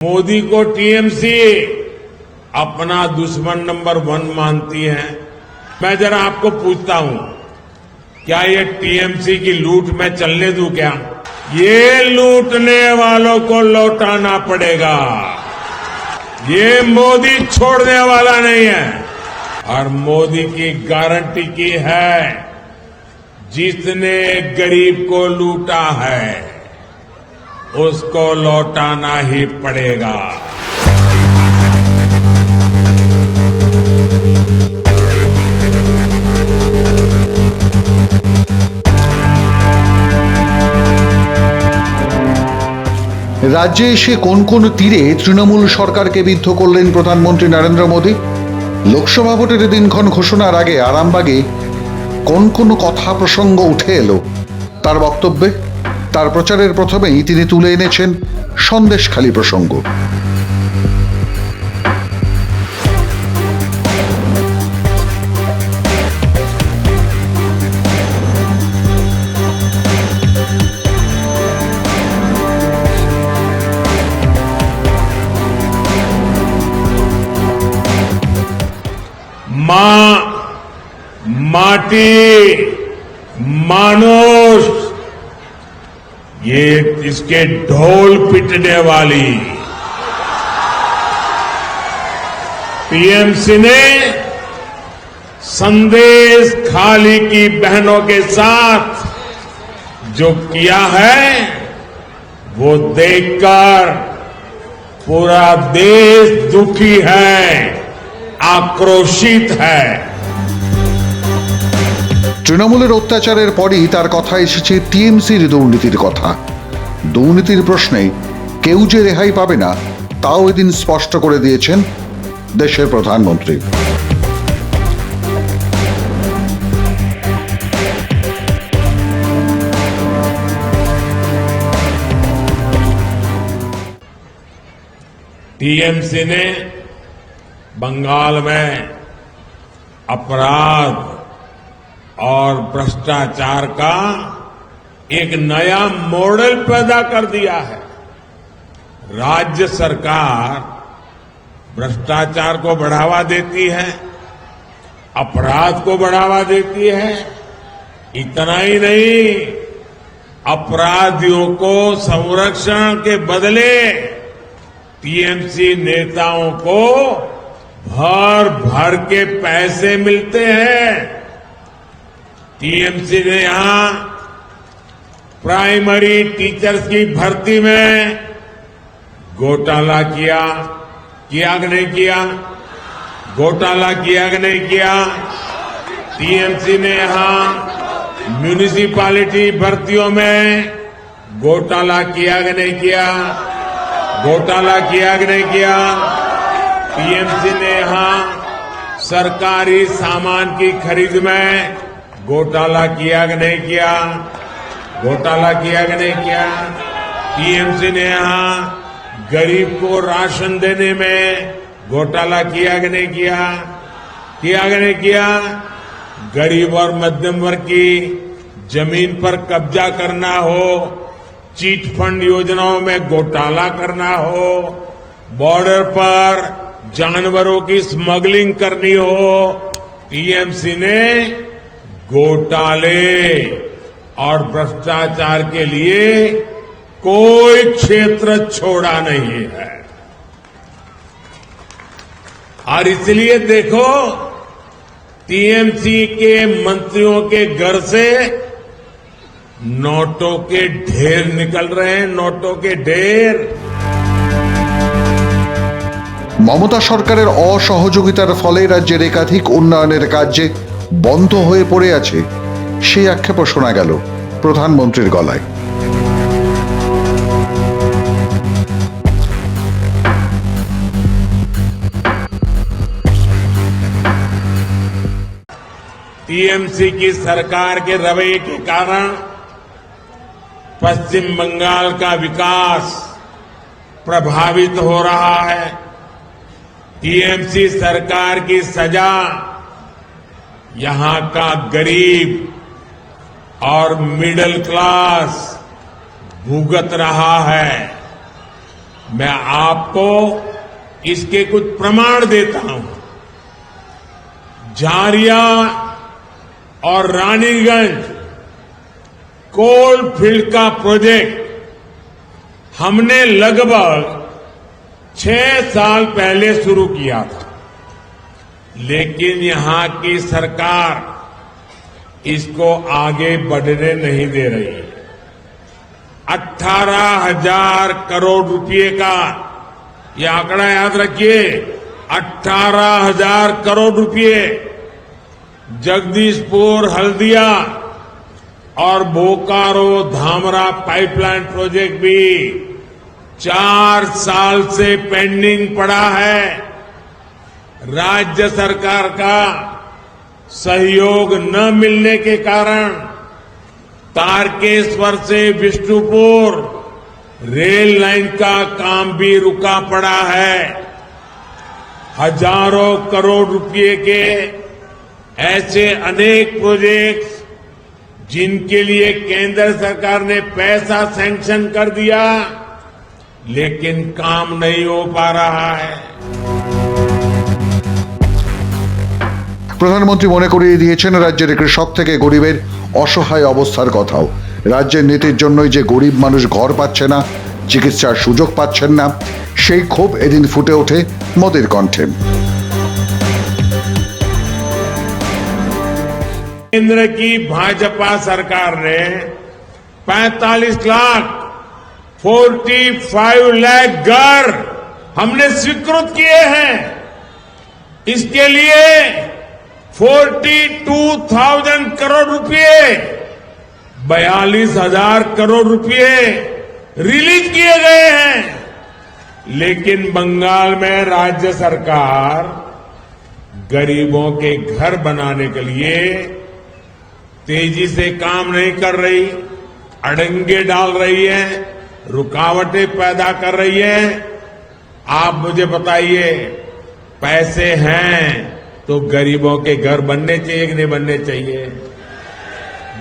मोदी को टीएमसी अपना दुश्मन नंबर 1 मानती है। मैं जरा आपको पूछता हूं, क्या ये टीएमसी की लूट मैं चलने दूं क्या? ये लूटने वालों को लौटाना पड़ेगा। ये मोदी छोड़ने वाला नहीं है। और मोदी की गारंटी की है, जिसने गरीब को लूटा है उसको लौटाना ही पड़ेगा। রাজ্যে এসে কোন কোন তীরে তৃণমূল সরকারকে বিদ্ধ করলেন প্রধানমন্ত্রী নরেন্দ্র মোদী। লোকসভা ভোটের দিনক্ষণ ঘোষণার আগে আরামবাগে কোন কোন কথা প্রসঙ্গ উঠে এলো তার বক্তব্যে। তার প্রচারের প্রথমেই তিনি তুলে এনেছেন সন্দেশখালী প্রসঙ্গ। मां, माटी, मानुष, ये इसके ढोल पिटने वाली टीएमसी ने संदेश खाली की बहनों के साथ जो किया है वो देखकर पूरा देश दुखी है, आक्रोशित है। তৃণমূলের অত্যাচারের পরই তার কথা এসেছে টিএমসির দুর্নীতির কথা। দুর্নীতির প্রশ্নে কেউ যে রেহাই পাবে না তাও এদিন স্পষ্ট করে দিয়েছেন দেশের প্রধানমন্ত্রী। टीएमसी ने बंगाल में अपराध और भ्रष्टाचार का एक नया मॉडल पैदा कर दिया है। राज्य सरकार भ्रष्टाचार को बढ़ावा देती है, अपराध को बढ़ावा देती है। इतना ही नहीं, अपराधियों को संरक्षण के बदले टीएमसी नेताओं को भर भर के पैसे मिलते हैं। टीएमसी ने यहां प्राइमरी टीचर्स की भर्ती में घोटाला किया कि नहीं किया? घोटाला किया कि नहीं किया? टीएमसी ने यहां म्यूनिसिपैलिटी भर्तियों में घोटाला किया कि नहीं किया? घोटाला किया कि नहीं किया? टीएमसी ने यहां सरकारी सामान की खरीद में घोटाला किया कि नहीं किया? घोटाला किया कि नहीं किया? टीएमसी ने यहां गरीब को राशन देने में घोटाला किया कि नहीं किया? किया कि नहीं किया? गरीब और मध्यम वर्ग की जमीन पर कब्जा करना हो, चीट फंड योजनाओं में घोटाला करना हो, बॉर्डर पर जानवरों की स्मगलिंग करनी हो, टीएमसी ने घोटाले और भ्रष्टाचार के लिए कोई क्षेत्र छोड़ा नहीं है। और इसलिए देखो, टीएमसी के मंत्रियों के घर से নোটও के ढेर निकल रहे हैं, নোটও के ढेर। মমতা সরকারের অসহযোগিতার ফলে রাজ্যের একাধিক উন্নয়নের কাজ যে বন্ধ হয়ে পড়ে আছে সেই আক্ষেপও শোনা গেল প্রধানমন্ত্রীর গলায়। टीएमसी की सरकार के रवैये के कारण पश्चिम बंगाल का विकास प्रभावित हो रहा है। टीएमसी सरकार की सजा यहां का गरीब और मिडिल क्लास भुगत रहा है। मैं आपको इसके कुछ प्रमाण देता हूं। झारिया और रानीगंज कोल फील्ड का प्रोजेक्ट हमने लगभग 6 साल पहले शुरू किया था, लेकिन यहां की सरकार इसको आगे बढ़ने नहीं दे रही है। 18,000 करोड़ रुपए का यह आंकड़ा याद रखिए, 18,000 करोड़ रुपए जगदीशपुर, हल्दिया और बोकारो धामरा पाइपलाइन प्रोजेक्ट भी 4 साल से पेंडिंग पड़ा है। राज्य सरकार का सहयोग न मिलने के कारण तारकेश्वर से विष्णुपुर रेल लाइन का काम भी रुका पड़ा है। हजारों करोड़ रुपए के ऐसे अनेक प्रोजेक्ट्स जिनके लिए केंद्र सरकार ने पैसा सैंक्शन कर दिया, लेकिन काम नहीं हो पा रहा है। প্রধানমন্ত্রী মনে করিয়ে দিয়েছেন রাজ্যের কৃষক থেকে গরিবের অসহায় অবস্থার কথাও। রাজ্যের নীতির জন্যই যে গরিব মানুষ ঘর পাচ্ছে না, চিকিৎসার সুযোগ পাচ্ছেন না, সেই ক্ষোভ এদিন ফুটে ওঠে মোদির কণ্ঠে। केंद्र की भाजपा सरकार ने 45 लाख घर हमने स्वीकृत किए हैं। इसके लिए 42,000 करोड़ रुपए, 42,000 करोड़ रुपए रिलीज किए गए हैं। लेकिन बंगाल में राज्य सरकार गरीबों के घर बनाने के लिए तेजी से काम नहीं कर रही, अड़ंगे डाल रही है, रुकावटें पैदा कर रही है। आप मुझे बताइए, पैसे हैं तो गरीबों के घर बनने चाहिए कि नहीं बनने चाहिए?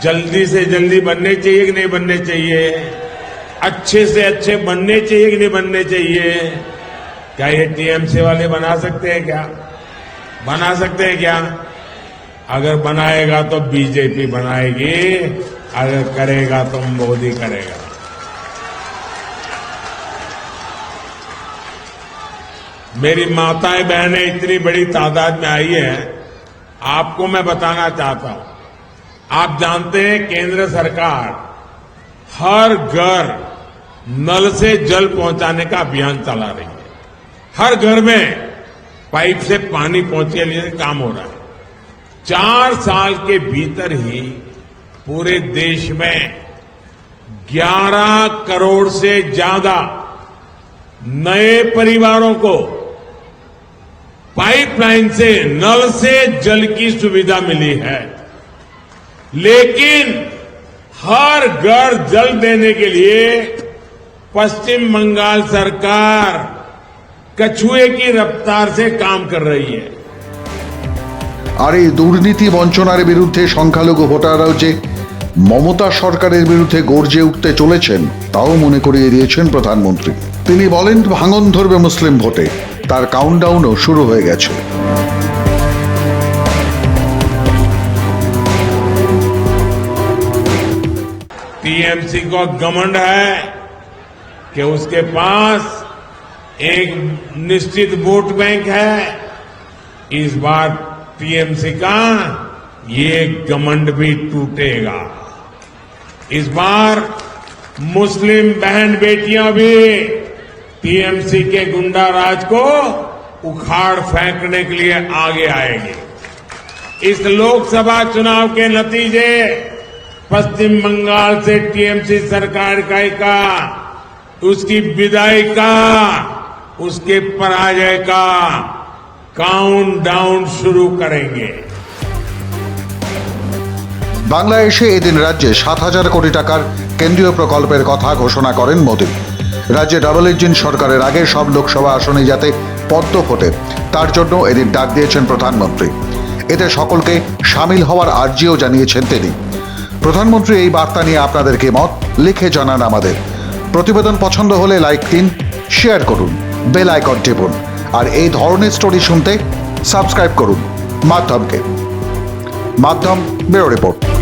जल्दी से जल्दी बनने चाहिए कि नहीं बनने चाहिए? अच्छे से अच्छे बनने चाहिए कि नहीं बनने चाहिए? क्या ये टीएमसी वाले बना सकते हैं क्या? बना सकते हैं क्या? अगर बनाएगा तो बीजेपी बनाएगी, अगर करेगा तो मोदी करेगा। मेरी माताएं बहनें इतनी बड़ी तादाद में आई है, आपको मैं बताना चाहता हूं। आप जानते हैं केंद्र सरकार हर घर नल से जल पहुंचाने का अभियान चला रही है। हर घर में पाइप से पानी पहुंचे लिए काम हो रहा है। 4 साल के भीतर ही पूरे देश में 11 करोड़ से ज्यादा नए परिवारों को पाइपलाइन से, नल से जल की सुविधा मिली है। लेकिन हर घर जल देने के लिए पश्चिम बंगाल सरकार कछुए की रफ्तार से काम कर रही है। আর এই দুর্নীতি বঞ্চনার বিরুদ্ধে সংখ্যালঘু ভোটাররাও যে মমতা সরকারের বিরুদ্ধে গর্জে উঠতে চলেছেন তাও মনে করিয়ে দিয়েছেন প্রধানমন্ত্রী। তিনি বলেন, ভাঙন ধরবে মুসলিম ভোটে, তার কাউন্টডাউনও শুরু হয়ে গেছে। टीएमसी को घमंड है कि उसके पास एक निश्चित वोट बैंक है। इस बार टीएमसी का ये घमंड भी टूटेगा। इस बार मुस्लिम बहन बेटियां भी टीएमसी के गुंडा राज को उखाड़ फेंकने के लिए आगे आएगी। इस लोकसभा चुनाव के नतीजे पश्चिम बंगाल से टीएमसी सरकार का उसकी विदाई का, उसके पराजय का काउंटडाउन शुरू करेंगे। বাংলাদেশে এদিন রাজ্যে 7,000 কোটি টাকার কেন্দ্রীয় প্রকল্পের কথা ঘোষণা করেন মোদী। রাজ্যে ডাবল ইঞ্জিন সরকারের আগে সব লোকসভা আসনে যাতে পদ্ম ফোটে তার জন্য এদিন ডাক দিয়েছেন প্রধানমন্ত্রী। এতে সকলকে সামিল হওয়ার আর্জিও জানিয়েছেন তিনি। প্রধানমন্ত্রী এই বার্তা নিয়ে আপনাদের কি মত লিখে জানান আমাদের। প্রতিবেদন পছন্দ হলে লাইক দিন, শেয়ার করুন, বেল আইকন টিপুন। আর এই ধরনের স্টোরি শুনতে সাবস্ক্রাইব করুন মাধ্যমকে। মাধ্যম ব্যুরো রিপোর্ট।